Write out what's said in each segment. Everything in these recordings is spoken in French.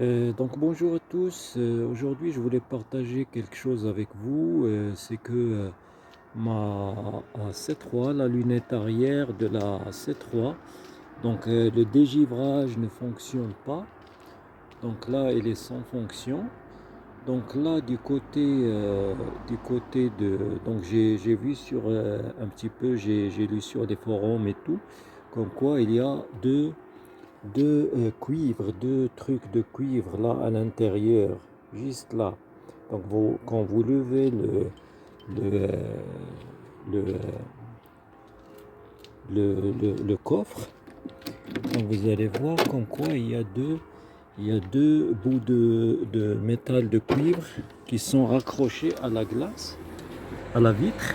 Donc bonjour à tous. Aujourd'hui, je voulais partager quelque chose avec vous. C'est que ma C3, la lunette arrière de la C3, donc le dégivrage ne fonctionne pas. Donc là, elle est sans fonction. Donc là, du côté de, donc j'ai vu sur un petit peu, j'ai lu sur des forums et tout, comme quoi il y a deux cuivres, deux trucs de cuivre là à l'intérieur, juste là. Donc quand vous levez le, euh, le, euh, le coffre, donc vous allez voir comme quoi il y a deux bouts de métal de cuivre qui sont raccrochés à la glace, à la vitre.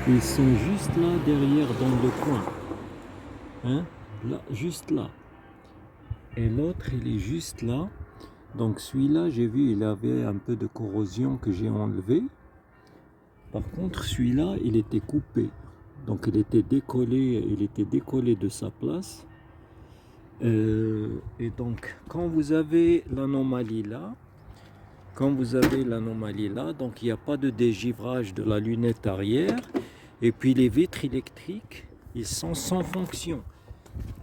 Ils sont juste là derrière dans le coin. Hein? Là, juste là. Et l'autre, il est juste là. Donc celui-là, j'ai vu, il avait un peu de corrosion que j'ai enlevé. Par contre, celui-là, il était coupé. Donc il était décollé de sa place. Et donc, quand vous avez l'anomalie là, donc il n'y a pas de dégivrage de la lunette arrière. Et puis les vitres électriques, ils sont sans fonction.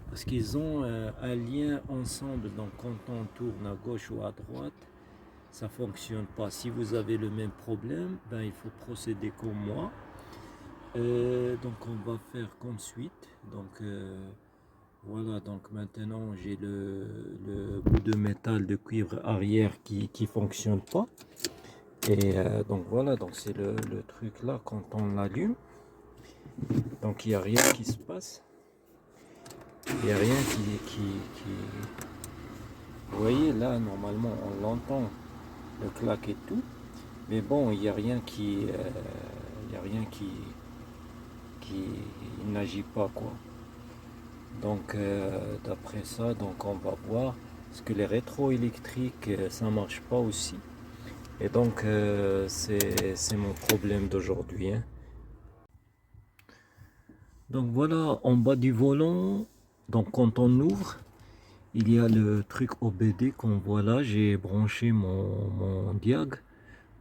Parce qu'ils ont un lien ensemble. Donc quand on tourne à gauche ou à droite, ça ne fonctionne pas. Si vous avez le même problème, ben, il faut procéder comme moi. Donc on va faire comme suite. Donc voilà, donc maintenant j'ai le bout de métal de cuivre arrière qui fonctionne pas. Et donc voilà, donc c'est le truc là quand on l'allume. Donc il n'y a rien qui se passe. Il n'y a rien Vous voyez là, normalement on l'entend, le clac et tout. Mais bon, il n'y a rien qui n'agit pas, quoi. Donc d'après ça, donc on va voir parce que les rétroélectriques ça marche pas aussi. Et donc c'est mon problème d'aujourd'hui, hein. Donc voilà, en bas du volant, donc quand on ouvre, il y a le truc OBD qu'on voit là. J'ai branché mon diag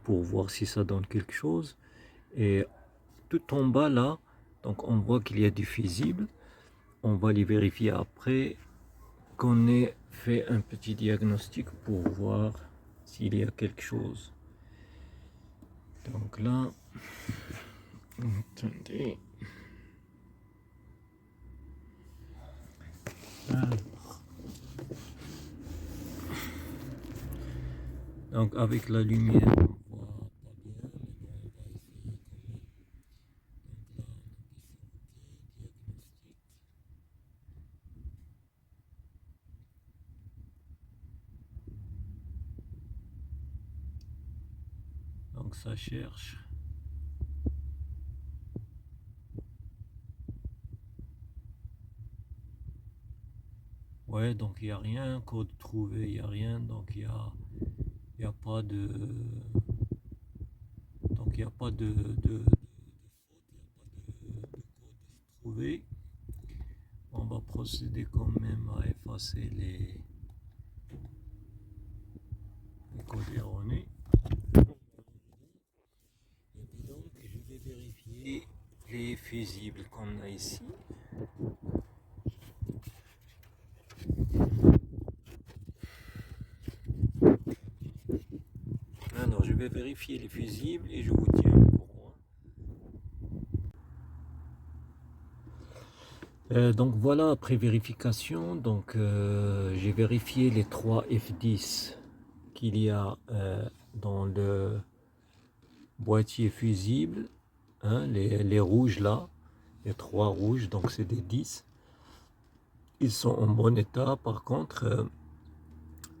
pour voir si ça donne quelque chose. Et tout en bas là, donc on voit qu'il y a du fusible. On va les vérifier après qu'on ait fait un petit diagnostic pour voir s'il y a quelque chose. Donc là, attendez. Donc avec la lumière, on voit pas bien, mais bon, on va essayer quand même. Donc là, on appuie sur OK, diagnostic. Donc ça cherche. Ouais, donc il n'y a rien, code trouvé, il n'y a rien, donc il y a pas de, donc il n'y a pas de faute, il n'y a pas de code trouvé. On va procéder quand même à effacer les codes erronés. Et puis donc, je vais vérifier les fusibles qu'on a ici. Alors, je vais vérifier les fusibles et je vous tiens au courant. Donc voilà, après vérification, donc j'ai vérifié les 3 F10 qu'il y a dans le boîtier fusible, hein, les rouges là, les 3 rouges, donc c'est des 10. Ils sont en bon état. Par contre,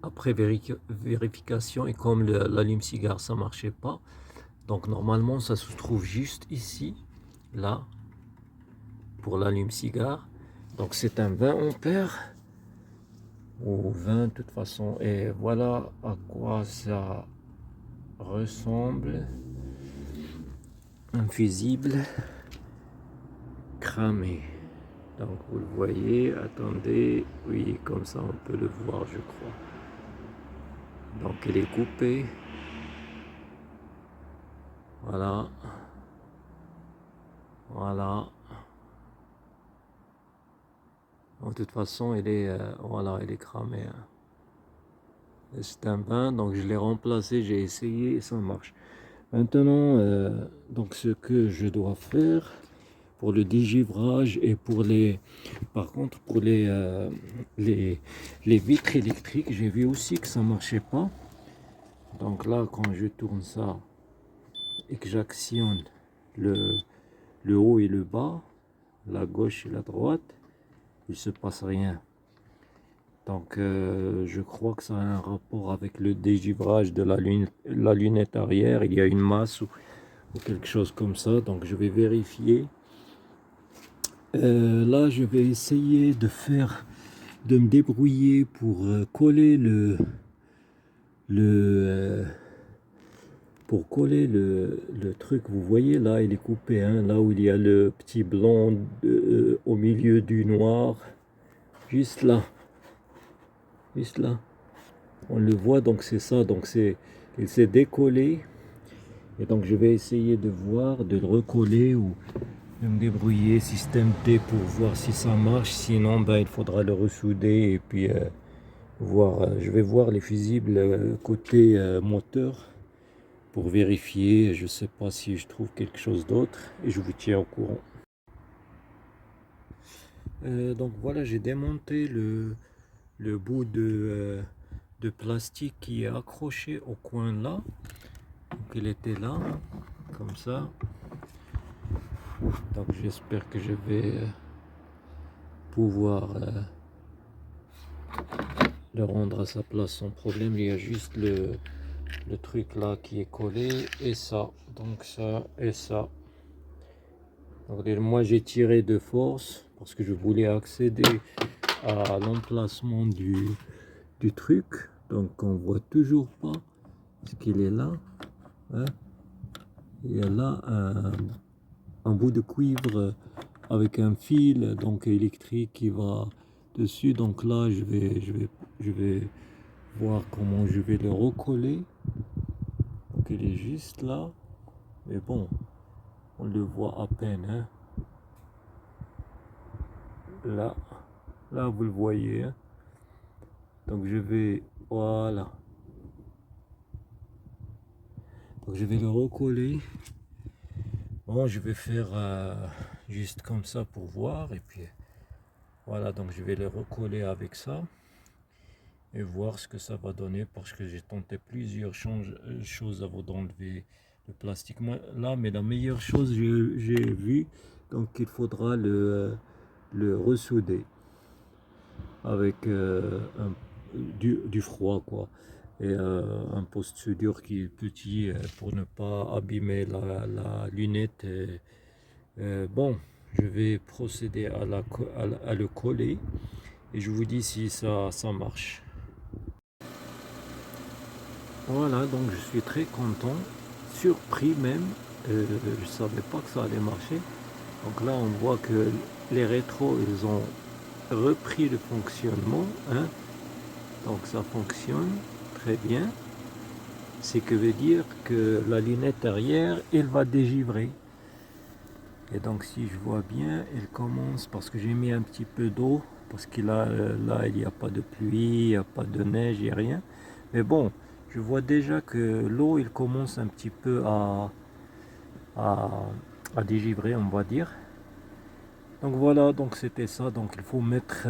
après vérification, et comme l'allume-cigare ça marchait pas, donc normalement ça se trouve juste ici, là, pour l'allume-cigare. Donc c'est un 20 ampères ou 20 de toute façon. Et voilà à quoi ça ressemble. Un fusible cramé. Donc vous le voyez, attendez, oui, comme ça on peut le voir, je crois. Donc elle est coupée. Voilà. Voilà. De toute façon, voilà, elle est cramée, hein. C'est un bain, donc je l'ai remplacé, j'ai essayé et ça marche. Maintenant, donc ce que je dois faire pour le dégivrage et pour par contre pour les, les vitres électriques, j'ai vu aussi que ça marchait pas. Donc là, quand je tourne ça et que j'actionne le haut et le bas, la gauche et la droite, il se passe rien. Donc je crois que ça a un rapport avec le dégivrage de la lunette arrière. Il y a une masse ou quelque chose comme ça. Donc je vais vérifier. Là, je vais essayer de me débrouiller pour coller le pour coller le truc. Vous voyez là, il est coupé, hein, là où il y a le petit blanc au milieu du noir, juste là, juste là. On le voit, donc c'est ça. Donc il s'est décollé. Et donc je vais essayer de voir, de le recoller ou de me débrouiller système D pour voir si ça marche. Sinon, ben, il faudra le ressouder et puis voir. Je vais voir les fusibles côté moteur pour vérifier. Je sais pas si je trouve quelque chose d'autre et je vous tiens au courant. Donc voilà, j'ai démonté le bout de plastique qui est accroché au coin là. Donc il était là, comme ça. Donc j'espère que je vais pouvoir le rendre à sa place sans problème. Il y a juste le truc là qui est collé et ça. Donc ça et ça. Donc moi j'ai tiré de force parce que je voulais accéder à l'emplacement du truc. Donc on voit toujours pas ce qu'il est là, hein. Il y a là un bout de cuivre avec un fil donc électrique qui va dessus. Donc là je vais voir comment je vais le recoller. Donc il est juste là, mais bon, on le voit à peine, hein. Là, là vous le voyez, hein. Donc je vais, voilà, donc je vais le recoller. Bon, je vais faire juste comme ça pour voir et puis voilà, donc je vais le recoller avec ça et voir ce que ça va donner parce que j'ai tenté plusieurs choses avant d'enlever le plastique là, mais la meilleure chose j'ai vu, donc il faudra le ressouder avec du froid quoi, et un post-soudure qui est petit pour ne pas abîmer la lunette. Bon, je vais procéder à le coller et je vous dis si ça marche. Voilà, donc je suis très content, surpris même. Je ne savais pas que ça allait marcher. Donc là, on voit que les rétros, ils ont repris le fonctionnement, hein. Donc ça fonctionne très bien. Ce que veut dire que la lunette arrière, elle va dégivrer. Et donc si je vois bien, elle commence, parce que j'ai mis un petit peu d'eau, parce que là, il n'y a pas de pluie, il n'y a pas de neige, il n'y a rien. Mais bon, je vois déjà que l'eau, il commence un petit peu à, à dégivrer, on va dire. Donc voilà, donc c'était ça. Donc il faut mettre...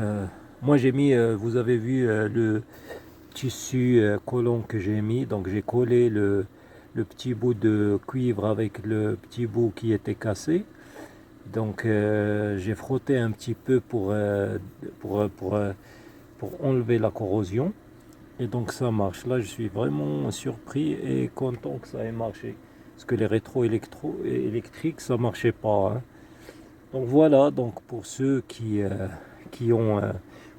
moi j'ai mis, vous avez vu le tissu collant que j'ai mis. Donc j'ai collé le petit bout de cuivre avec le petit bout qui était cassé. Donc j'ai frotté un petit peu pour enlever la corrosion. Et donc ça marche. Là je suis vraiment surpris et content que ça ait marché. Parce que les électriques ça marchait pas, hein. Donc voilà, donc pour ceux qui ont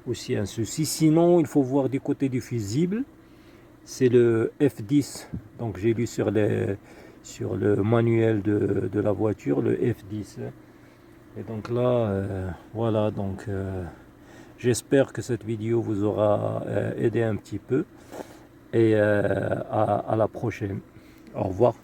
aussi un souci. Sinon il faut voir du côté du fusible. C'est le F10. Donc j'ai lu sur le manuel de la voiture, le F10, hein. Et donc là, voilà, donc j'espère que cette vidéo vous aura aidé un petit peu. et à la prochaine. Au revoir.